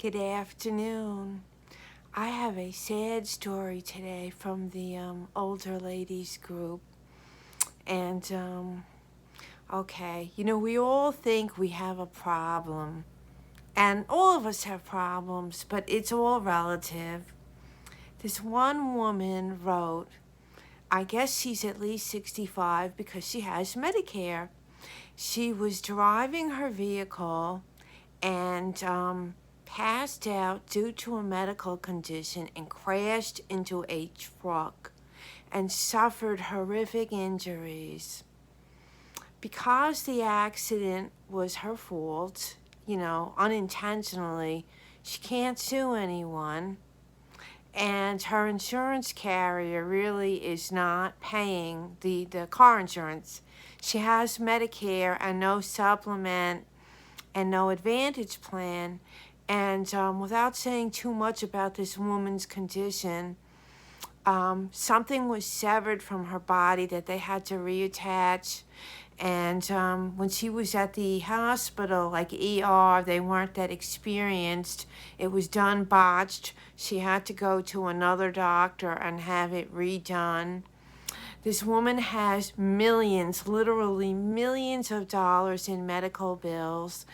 Good afternoon. I have a sad story today from the older ladies group. And, okay, we all think we have a problem. And all of us have problems, but it's all relative. This one woman wrote, I guess she's at least 65 because she has Medicare. She was driving her vehicle and passed out due to a medical condition and crashed into a truck and suffered horrific injuries. Because the accident was her fault, unintentionally, she can't sue anyone. And her insurance carrier really is not paying the car insurance. She has Medicare and no supplement and no advantage plan. And without saying too much about this woman's condition, something was severed from her body that they had to reattach. And when she was at the hospital, like ER, they weren't that experienced. It was done botched. She had to go to another doctor and have it redone. This woman has millions, literally millions of dollars in medical bills,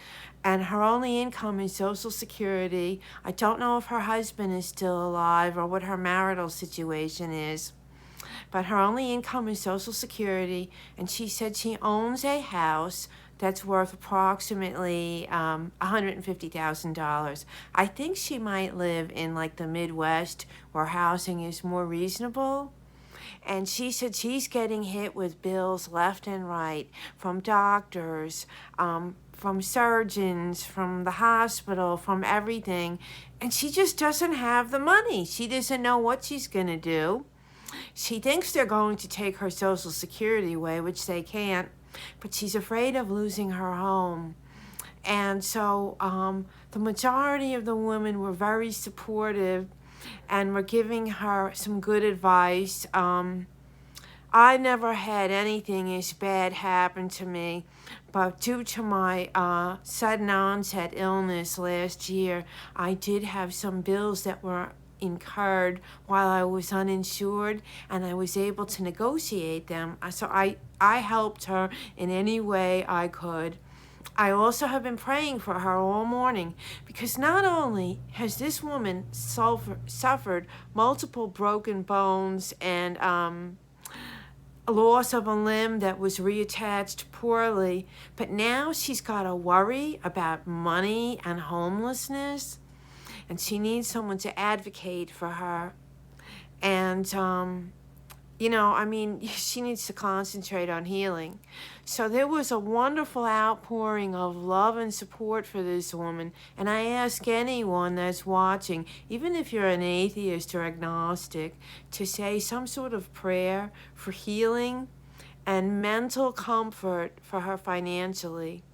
and her only income is Social Security. I don't know if her husband is still alive or what her marital situation is, but her only income is Social Security, and she said she owns a house that's worth approximately $150,000. I think she might live in like the Midwest where housing is more reasonable. And she said she's getting hit with bills left and right from doctors, from surgeons, from the hospital, from everything. And she just doesn't have the money. She doesn't know what she's going to do. She thinks they're going to take her Social Security away, which they can't. But she's afraid of losing her home. And so the majority of the women were very supportive and were giving her some good advice. I never had anything as bad happen to me, but due to my sudden onset illness last year, I did have some bills that were incurred while I was uninsured, and I was able to negotiate them. So I helped her in any way I could. I also have been praying for her all morning because not only has this woman suffered multiple broken bones and a loss of a limb that was reattached poorly, but now she's got to worry about money and homelessness, and she needs someone to advocate for her. And she needs to concentrate on healing. So there was a wonderful outpouring of love and support for this woman. And I ask anyone that's watching, even if you're an atheist or agnostic, to say some sort of prayer for healing and mental comfort for her financially.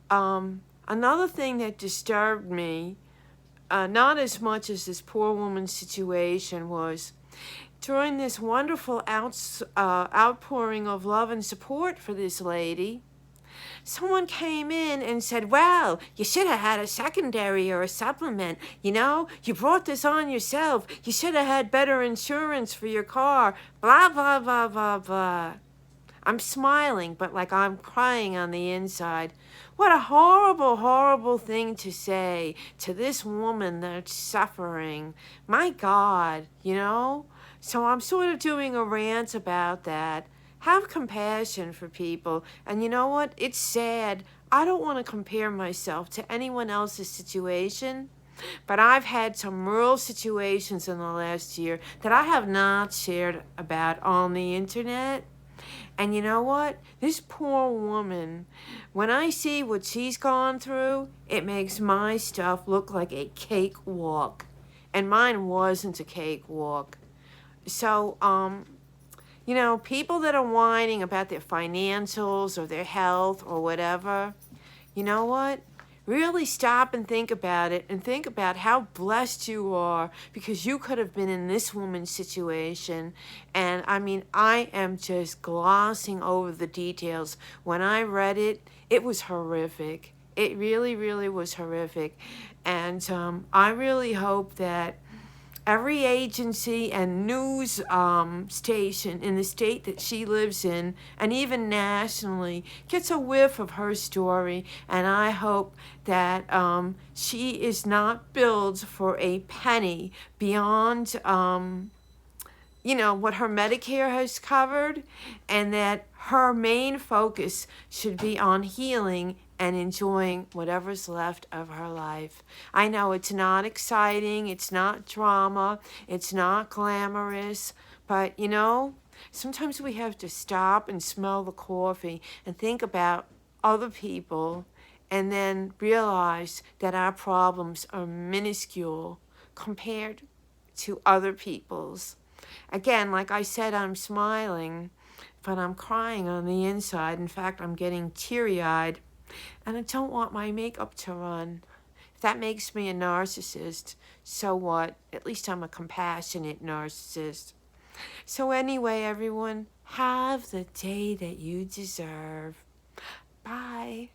Another thing that disturbed me, not as much as this poor woman's situation, was during this wonderful outpouring of love and support for this lady, someone came in and said, well, you should have had a secondary or a supplement. You brought this on yourself. You should have had better insurance for your car. Blah, blah, blah, blah, blah. I'm smiling, but like I'm crying on the inside. What a horrible, horrible thing to say to this woman that's suffering. My God, So I'm sort of doing a rant about that. Have compassion for people. And you know what? It's sad. I don't want to compare myself to anyone else's situation, but I've had some real situations in the last year that I have not shared about on the internet. And you know what? This poor woman, when I see what she's gone through, it makes my stuff look like a cakewalk. And mine wasn't a cakewalk. So, people that are whining about their financials or their health or whatever, you know what? Really stop and think about it, and think about how blessed you are because you could have been in this woman's situation. And I am just glossing over the details. When I read it, it was horrific. It really, really was horrific. And I really hope that every agency and news station in the state that she lives in, and even nationally, gets a whiff of her story. And I hope that she is not billed for a penny beyond what her Medicare has covered, and that her main focus should be on healing and enjoying whatever's left of her life. I know it's not exciting, it's not drama, it's not glamorous, but sometimes we have to stop and smell the coffee and think about other people and then realize that our problems are minuscule compared to other people's. Again, like I said, I'm smiling, but I'm crying on the inside. In fact, I'm getting teary-eyed, and I don't want my makeup to run. If that makes me a narcissist, so what? At least I'm a compassionate narcissist. So anyway, everyone, have the day that you deserve. Bye.